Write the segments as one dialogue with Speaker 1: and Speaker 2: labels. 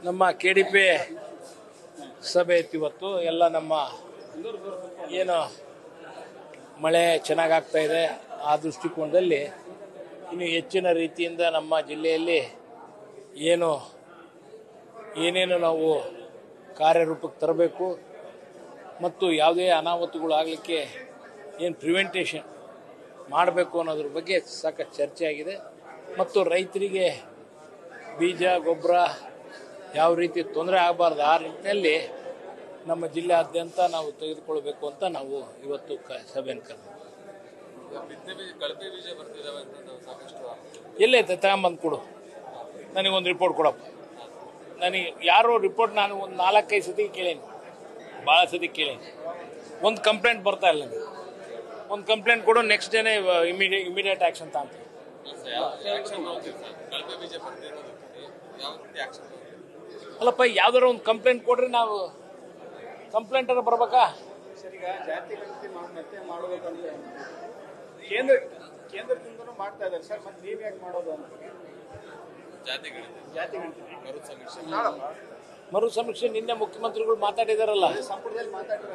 Speaker 1: ನಮ್ಮ KDP ಸಭೆ ಇತ್ತು ಇವತ್ತು. ಎಲ್ಲ ನಮ್ಮ ಏನು ಮಳೆ ಚೆನ್ನಾಗಾಗ್ತಾ ಇದೆ, ಆ ದೃಷ್ಟಿಕೋನದಲ್ಲಿ ಇನ್ನು ಹೆಚ್ಚಿನ ರೀತಿಯಿಂದ ನಮ್ಮ ಜಿಲ್ಲೆಯಲ್ಲಿ ಏನೇನು ನಾವು ಕಾರ್ಯರೂಪಕ್ಕೆ ತರಬೇಕು ಮತ್ತು ಯಾವುದೇ ಅನಾಹುತಗಳು ಆಗಲಿಕ್ಕೆ ಏನು ಪ್ರಿವೆಂಟೇಷನ್ ಮಾಡಬೇಕು ಅನ್ನೋದ್ರ ಬಗ್ಗೆ ಸಾಕಷ್ಟು ಚರ್ಚೆ ಆಗಿದೆ. ಮತ್ತು ರೈತರಿಗೆ ಬೀಜ ಗೊಬ್ಬರ ಯಾವ ರೀತಿ ತೊಂದರೆ ಆಗಬಾರ್ದು ಆ ನಿಟ್ಟಿನಲ್ಲಿ ನಮ್ಮ ಜಿಲ್ಲೆಯಾದ್ಯಂತ ನಾವು ತೆಗೆದುಕೊಳ್ಬೇಕು ಅಂತ ನಾವು ಇವತ್ತು ಸಭೆಯನ್ನು ಕರೆದು ಎಲ್ಲೈತೆ ತಗೊಂಬಂದು ಕೊಡು, ನನಗೊಂದು ರಿಪೋರ್ಟ್ ಕೊಡಪ್ಪ. ನನಗೆ ಯಾರೋ ರಿಪೋರ್ಟ್ ನಾನು ಒಂದು 4-5 ಸತಿ ಕೇಳೀನಿ, ಭಾಳ ಸತಿ ಕೇಳೀನಿ. ಒಂದು ಕಂಪ್ಲೇಂಟ್ ಬರ್ತಾ ಇಲ್ಲ. ನನಗೆ ಒಂದು ಕಂಪ್ಲೇಂಟ್ ಕೊಡು, ನೆಕ್ಸ್ಟ್ ಡೇನೇ ಇಮಿಡಿಯೇಟ್ ಆ್ಯಕ್ಷನ್ ಅಂತ. ಅಲ್ಲಪ್ಪ, ಯಾವ್ದಾರ ಒಂದು ಕಂಪ್ಲೇಂಟ್ ಕೊಡ್ರಿ, ನಾವು ಕಂಪ್ಲೇಂಟ್ ಅರ ಬರ್ಬೇಕಾ?
Speaker 2: ಕೇಂದ್ರದಿಂದನೂ ಮಾಡ್ತಾ ಇದ್ದಾರೆ ಸರ್, ಮತ್ತೆ ನೀವ್ ಯಾಕೆ ಮಾಡೋದು ಅಂತ.
Speaker 1: ಮರು ಸಮೀಕ್ಷೆ ನಿನ್ನೆ ಮುಖ್ಯಮಂತ್ರಿಗಳು ಮಾತಾಡಿದಾರಲ್ಲ,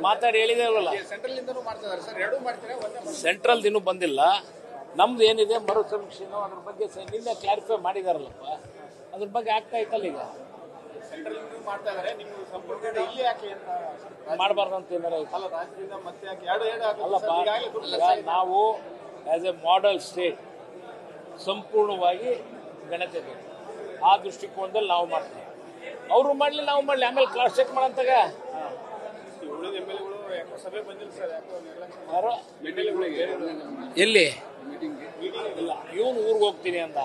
Speaker 1: ಮಾತಾಡಿ ಹೇಳಿದಾರಲ್ಲ.
Speaker 2: ಸೆಂಟ್ರಲ್ ಇಂದನೂ ಮಾಡ್ತಾ ಇದ್ದಾರೆ ಸರ್, ಎರಡೂ ಮಾಡ್ತಾರೆ.
Speaker 1: ಸೆಂಟ್ರಲ್ ಇನ್ನೂ ಬಂದಿಲ್ಲ. ನಮ್ದು ಏನಿದೆ ಮರು ಸಮೀಕ್ಷೆನೋ ಅದ್ರ ಬಗ್ಗೆ ನಿನ್ನೆ ಕ್ಲಾರಿಫೈ ಮಾಡಿದಾರಲ್ಲಪ್ಪ, ಅದ್ರ ಬಗ್ಗೆ ಆಗ್ತಾ ಇತ್ತಲ್ಲ. ಈಗ
Speaker 2: ಸೆಂಟ್ರಲ್ ಇಂದ ಮಾಡ್ತಾ ಇದ್ದಾರೆ, ನೀವು ಸಂಪೂರ್ಣ ಇಲ್ಲಿ ಯಾಕೆ
Speaker 1: ಮಾಡಬಾರ್ದು ಅಂತ ಏನಾರ
Speaker 2: ಅಲ್ಲ, ರಾಜ್ಯದಿಂದ ಮತ್ತೆ ಯಾಕೆ ಎರಡು
Speaker 1: ಅಲ್ಲಪ್ಪ. ನಾವು ಆಸ್ ಎ ಮಾಡೆಲ್ ಸ್ಟೇಟ್ ಸಂಪೂರ್ಣವಾಗಿ ಗಣತೆ ಬೇಕು, ಆ ದೃಷ್ಟಿಕೋನದಲ್ಲಿ ನಾವು ಮಾಡ್ತೀವಿ. ಅವರು ಮಾಡಲಿ, ನಾವು ಮಾಡಲಿ, ಆಮೇಲೆ ಕ್ರಾಸ್ ಚೆಕ್ ಮಾಡಂತಾಗ.
Speaker 2: ಸಭೆ ಬಂದಿಲ್ಲ ಸರ್,
Speaker 1: ಯಾರು ಎಲ್ಲಿ ಇಲ್ಲ, ಇವನು ಊರಿಗೆ ಹೋಗ್ತೀನಿ ಅಂದ.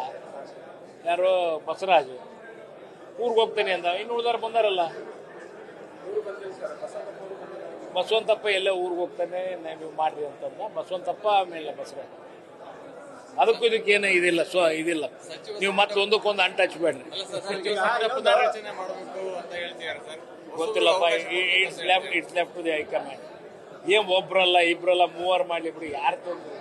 Speaker 1: ಯಾರು ಬಸವರಾಜು ಊರಿಗೆ ಹೋಗ್ತೀನಿ ಅಂದ. ಇನ್ನು ಉಳಿದಾರ ಬಂದಾರಲ್ಲ. ಬಸವಂತಪ್ಪ ಎಲ್ಲೇ ಊರಿಗೆ ಹೋಗ್ತಾನೆ, ನೀವು ಮಾಡ್ರಿ ಅಂತಂದ ಬಸವಂತಪ್ಪ. ಆಮೇಲೆ ಬಸವರಾಜ್ ಅದಕ್ಕೂ ಇದಕ್ಕೇನು ಇದಿಲ್ಲ, ಇದಿಲ್ಲ. ನೀವು ಮತ್ತೆ ಒಂದಕ್ಕೊಂದು ಅಂಟು ಹಚ್ಬೇಡ್ರಿ. ಗೊತ್ತಿಲ್ಲಪ್ಪ, it's left to the high command. ಏನ್ ಒಬ್ರಲ್ಲ ಇಬ್ರಲ್ಲ ಮೂವರು ಮಾಡ್ಲಿ ಬಿಡಿ, ಯಾರು ತೊಂದ್ರೆ.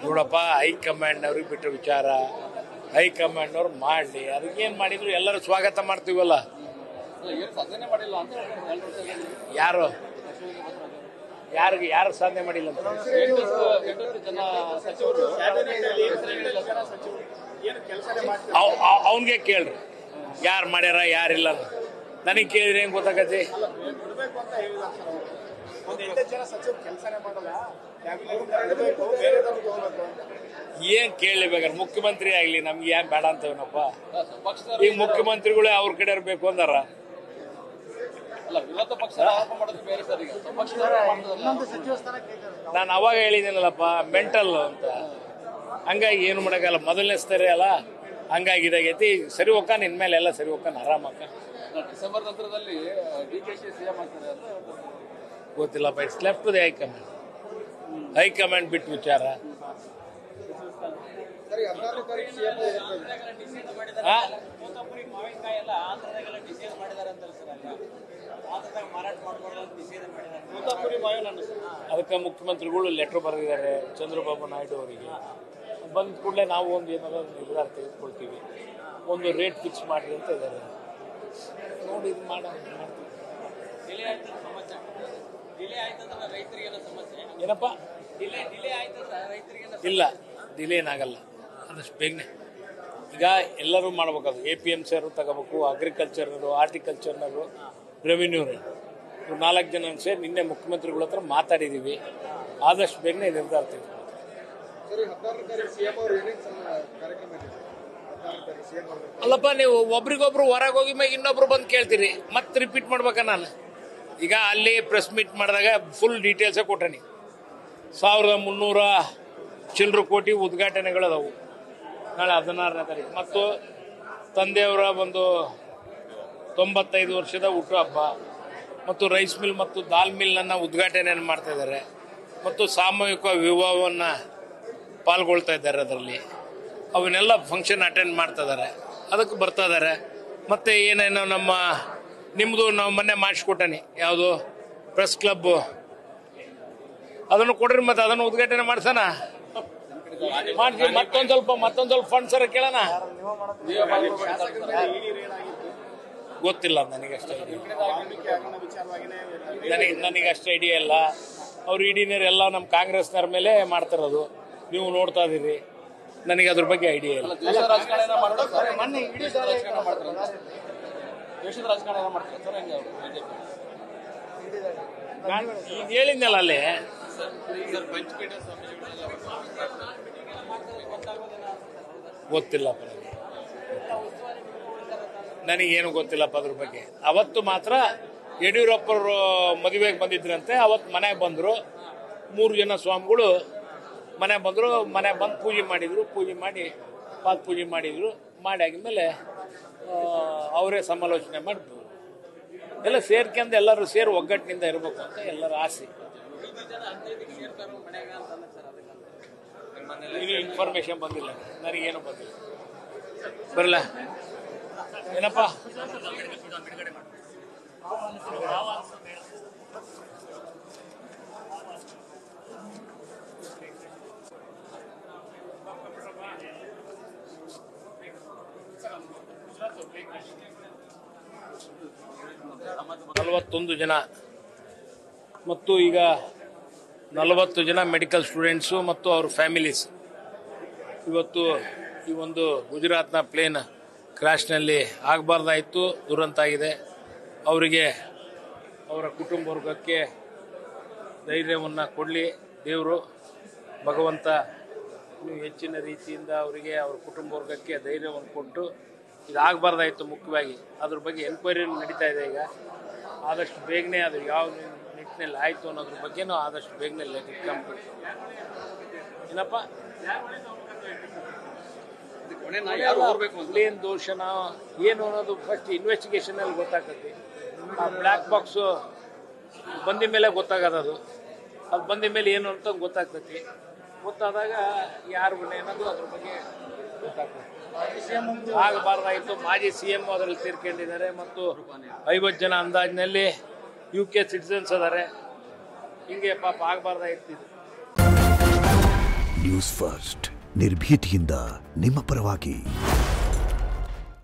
Speaker 1: ನೋಡಪ್ಪ, ಹೈಕಮಾಂಡ್ ಅವ್ರಿಗೆ ಬಿಟ್ಟ ವಿಚಾರ, ಹೈಕಮಾಂಡ್ ಅವ್ರು ಮಾಡ್ಲಿ. ಅದಕ್ಕೇನ್ ಮಾಡಿದ್ರು ಎಲ್ಲರೂ ಸ್ವಾಗತ ಮಾಡ್ತೀವಲ್ಲ. ಯಾರು ಯಾರು ಸಾಧನೆ ಮಾಡಿಲ್ಲ ಅಂತ ಅವನ್ಗೆ ಕೇಳ್ರಿ, ಯಾರು ಮಾಡ್ಯಾರ ಯಾರಿಲ್ಲ. ನನಗೆ ಕೇಳಿದ್ರೆ ಹೆಂಗ್ ಗೊತ್ತಾಗತ್ತೆ? ಏನ್ ಕೇಳಲೇಬೇಕಾದ್ರೆ ಮುಖ್ಯಮಂತ್ರಿ ಆಗ್ಲಿ, ನಮ್ಗೆ ಏನ್ ಬೇಡ ಅಂತವೇನಪ್ಪ. ಈಗ ಮುಖ್ಯಮಂತ್ರಿಗಳೇ ಅವ್ರ ಕಡೆ ಇರ್ಬೇಕು ಅಂದಾರ. ನಾನು ಅವಾಗ ಹೇಳಿದ್ದೀನಲ್ಲಪ್ಪ, ಮೆಂಟಲ್ ಅಂತ. ಹಂಗಾಗಿ ಏನು ಮಾಡಕ್ಕಲ್ಲ, ಮೊದಲನೇ ಸರಿ ಅಲ್ಲ, ಹಂಗಾಗಿ ಇದಾಗೈತಿ. ಸರಿ ಹೋಗ್ಕ, ಇನ್ಮೇಲೆ ಎಲ್ಲ ಸರಿ ಹೋಗ್ಕ, ಆರಾಮಕ್ಕ.
Speaker 2: ಡಿಸೆಂಬರ್ ನಂತರದಲ್ಲಿ ಡಿಕೆಶಿ ಸಿಎಂ ಆಗ್ತಾರೆ ಅಂತ
Speaker 1: ಗೊತ್ತಿಲ್ಲಪ್ಪ. It's left to the high command. High command ಬಿಟ್ಟು ವಿಚಾರ. ಅದಕ್ಕೆ ಮುಖ್ಯಮಂತ್ರಿಗಳು ಲೆಟರ್ ಬರೆದಿದ್ದಾರೆ ಚಂದ್ರಬಾಬು ನಾಯ್ಡು ಅವರಿಗೆ. ಬಂದ ಕೂಡಲೇ ನಾವು ಒಂದು ಏನಾದ್ರು ನಿರ್ಧಾರ ತೆಗೆದುಕೊಳ್ತೀವಿ, ಒಂದು ರೇಟ್ ಫಿಕ್ಸ್ ಮಾಡ್ರಿ ಅಂತ ಇದ್ದಾರೆ. ನೋಡಿ, ಇದು ಏನಪ್ಪ ಇಲ್ಲ, ಡಿಲೇ ಏನಾಗಲ್ಲ. ಅದಷ್ಟು ಬೇಗನೆ ಈಗ ಎಲ್ಲರೂ ಮಾಡ್ಬೇಕಾದ್ರು. APMC ಅವರು ತಗೋಬೇಕು, ಅಗ್ರಿಕಲ್ಚರ್ನವರು, ಹಾರ್ಟಿಕಲ್ಚರ್ನವರು, ರೆವಿನ್ಯೂನವರು, ಇವ್ರು 4 ಜನ ಸೇರಿ ನಿನ್ನೆ ಮುಖ್ಯಮಂತ್ರಿಗಳ ಹತ್ರ ಮಾತಾಡಿದ್ದೀವಿ. ಆದಷ್ಟು ಬೇಗನೆ ನಿರ್ಧಾರ ತೆಗೆದುಕೊಳ್ತೀವಿ. ಅಲ್ಲಪ್ಪ, ನೀವು ಒಬ್ರಿಗೊಬ್ರು ಹೊರಗೆ ಹೋಗಿ ಮ್ಯಾಗ ಇನ್ನೊಬ್ರು ಬಂದು ಕೇಳ್ತೀರಿ, ಮತ್ತೆ ರಿಪೀಟ್ ಮಾಡ್ಬೇಕಾ ನಾನು? ಈಗ ಅಲ್ಲಿ ಪ್ರೆಸ್ ಮೀಟ್ ಮಾಡಿದಾಗ ಫುಲ್ ಡೀಟೇಲ್ಸೇ ಕೊಟ್ಟನಿ. 1300 ಚಿಲ್ಲರೆ ಕೋಟಿ ಉದ್ಘಾಟನೆಗಳದವು ನಾಳೆ 16ನೇ ತಾರೀಕು. ಮತ್ತು ತಂದೆಯವರ ಒಂದು 95 ವರ್ಷದ ಹುಟ್ಟುಹಬ್ಬ, ಮತ್ತು ರೈಸ್ ಮಿಲ್ ಮತ್ತು ದಾಲ್ ಮಿಲ್ನನ್ನು ಉದ್ಘಾಟನೆಯನ್ನು ಮಾಡ್ತಾ ಇದ್ದಾರೆ. ಮತ್ತು ಸಾಮೂಹಿಕ ವಿವಾಹವನ್ನು ಪಾಲ್ಗೊಳ್ತಾ ಇದ್ದಾರೆ. ಅದರಲ್ಲಿ ಅವನ್ನೆಲ್ಲ ಫಂಕ್ಷನ್ ಅಟೆಂಡ್ ಮಾಡ್ತಾ ಇದ್ದಾರೆ, ಅದಕ್ಕೆ ಬರ್ತಾ ಇದ್ದಾರೆ. ಮತ್ತು ಏನೇನೋ ನಿಮ್ಮದು ನಾವು ಮೊನ್ನೆ ಮಾಡಿಸ್ಕೊಟ್ಟನಿ, ಯಾವುದು ಪ್ರೆಸ್ ಕ್ಲಬ್ ಅದನ್ನು ಕೊಡ್ರಿ, ಮತ್ತೆ ಅದನ್ನು ಉದ್ಘಾಟನೆ ಮಾಡ್ಸೋಣ. ಮಾಡ್ತೀವಿ. ಮತ್ತೊಂದ್ ಸ್ವಲ್ಪ ಫಂಡ್ ಸರ ಕೇಳೋಣ. ಗೊತ್ತಿಲ್ಲ ನನಗಷ್ಟೇ ನನಗಷ್ಟೇ ಐಡಿಯಾ ಇಲ್ಲ. ಅವ್ರು ಇಡಿನರ್ ಎಲ್ಲ ನಮ್ಮ ಕಾಂಗ್ರೆಸ್ನವ್ರ ಮೇಲೆ ಮಾಡ್ತಿರೋದು ನೀವು ನೋಡ್ತಾ ಇದೀರಿ. ನನಗೆ ಅದ್ರ ಬಗ್ಗೆ ಐಡಿಯಾ ಇಲ್ಲ. ಈಗ ಹೇಳಿದ್ನಲ್ಲ ಅಲ್ಲಿ ಗೊತ್ತಿಲ್ಲ, ನನಗೇನು ಗೊತ್ತಿಲ್ಲಪ್ಪ ಅದ್ರ ಬಗ್ಗೆ. ಅವತ್ತು ಮಾತ್ರ ಯಡಿಯೂರಪ್ಪರು ಮದುವೆಗೆ ಬಂದಿದ್ರಂತೆ. ಅವತ್ತು ಮನೆಗೆ ಬಂದರು, 3 ಜನ ಸ್ವಾಮಿಗಳು ಮನೆಗೆ ಬಂದರು. ಮನೆಗೆ ಬಂದು ಪೂಜೆ ಮಾಡಿದರು. ಪೂಜೆ ಮಾಡಿ ಪಾದ ಪೂಜೆ ಮಾಡಿದರು. ಮಾಡಿ ಆಗಿದ್ಮೇಲೆ ಅವರೇ ಸಮಾಲೋಚನೆ ಮಾಡಿದ್ರು. ಎಲ್ಲ ಸೇರ್ಕೊಂಡು ಎಲ್ಲರೂ ಸೇರಿ ಒಗ್ಗಟ್ಟಿನಿಂದ ಇರಬೇಕು ಅಂತ ಎಲ್ಲರ ಆಸೆ. ಇದು ಇನ್ಫಾರ್ಮೇಶನ್ ಬಂದಿಲ್ಲ, ನನಗೇನು ಬಂದಿಲ್ಲ. ಬರಲ್ಲ ಏನಪ್ಪ ನಲವತ್ತೊಂದು ಜನ ಮತ್ತು ಈಗ 40 ಜನ ಮೆಡಿಕಲ್ ಸ್ಟೂಡೆಂಟ್ಸು ಮತ್ತು ಅವ್ರ ಫ್ಯಾಮಿಲೀಸ್ ಇವತ್ತು ಈ ಒಂದು ಗುಜರಾತ್ನ ಪ್ಲೇನ್ ಕ್ರಾಶ್ನಲ್ಲಿ ಆಗಬಾರ್ದಾಯಿತು, ದುರಂತ ಆಗಿದೆ. ಅವರಿಗೆ ಅವರ ಕುಟುಂಬ ವರ್ಗಕ್ಕೆ ಧೈರ್ಯವನ್ನು ಕೊಡಲಿ ದೇವರು, ಭಗವಂತ ಇನ್ನೂ ಹೆಚ್ಚಿನ ರೀತಿಯಿಂದ ಅವರಿಗೆ ಅವ್ರ ಕುಟುಂಬ ವರ್ಗಕ್ಕೆ ಧೈರ್ಯವನ್ನು ಕೊಟ್ಟು ಇದಾಗಬಾರ್ದಾಯಿತು. ಮುಖ್ಯವಾಗಿ ಅದ್ರ ಬಗ್ಗೆ ಎನ್ಕ್ವೈರಿ ನಡೀತಾ ಇದೆ. ಈಗ ಆದಷ್ಟು ಬೇಗನೆ ಅದು ಯಾವ ನಿಟ್ಟಿನಲ್ಲಿ ಆಯಿತು ಅನ್ನೋದ್ರ ಬಗ್ಗೆನೂ ಆದಷ್ಟು ಬೇಗನೆ ಏನಪ್ಪ ಪ್ಲೇನ್ ದೋಷನ ಏನು ಅನ್ನೋದು ಫಸ್ಟ್ ಇನ್ವೆಸ್ಟಿಗೇಷನಲ್ಲಿ ಗೊತ್ತಾಗ್ತದೆ. ಆ ಬ್ಲ್ಯಾಕ್ ಬಾಕ್ಸು ಬಂದ ಮೇಲೆ ಗೊತ್ತಾಗೋದು. ಅದು ಬಂದ ಮೇಲೆ ಏನು ಅಂತ ಗೊತ್ತಾಗ್ತೈತಿ. ಗೊತ್ತಾದಾಗ ಯಾರು ಅನ್ನೋದು ಅದ್ರ ಬಗ್ಗೆ ಗೊತ್ತಾಗ್ತದೆ. ಆಗಬಾರ್ದಾಯಿತು. ಮಾಜಿ CM ಅದರಲ್ಲಿ ಸೇರ್ಕೊಂಡಿದ್ದಾರೆ ಮತ್ತು 50 ಜನ ಅಂದಾಜಿನಲ್ಲಿ UK ಸಿಟಿಸನ್ಸ್ ಅದಾರೆ. ಹಿಂಗೆ ಪಾಪ ಆಗಬಾರ್ದಾಯಿತು.
Speaker 3: ನ್ಯೂಸ್ ಫಸ್ಟ್ ನಿರ್ಭೀತಿಯಿಂದ ನಿಮ್ಮ ಪರವಾಗಿ.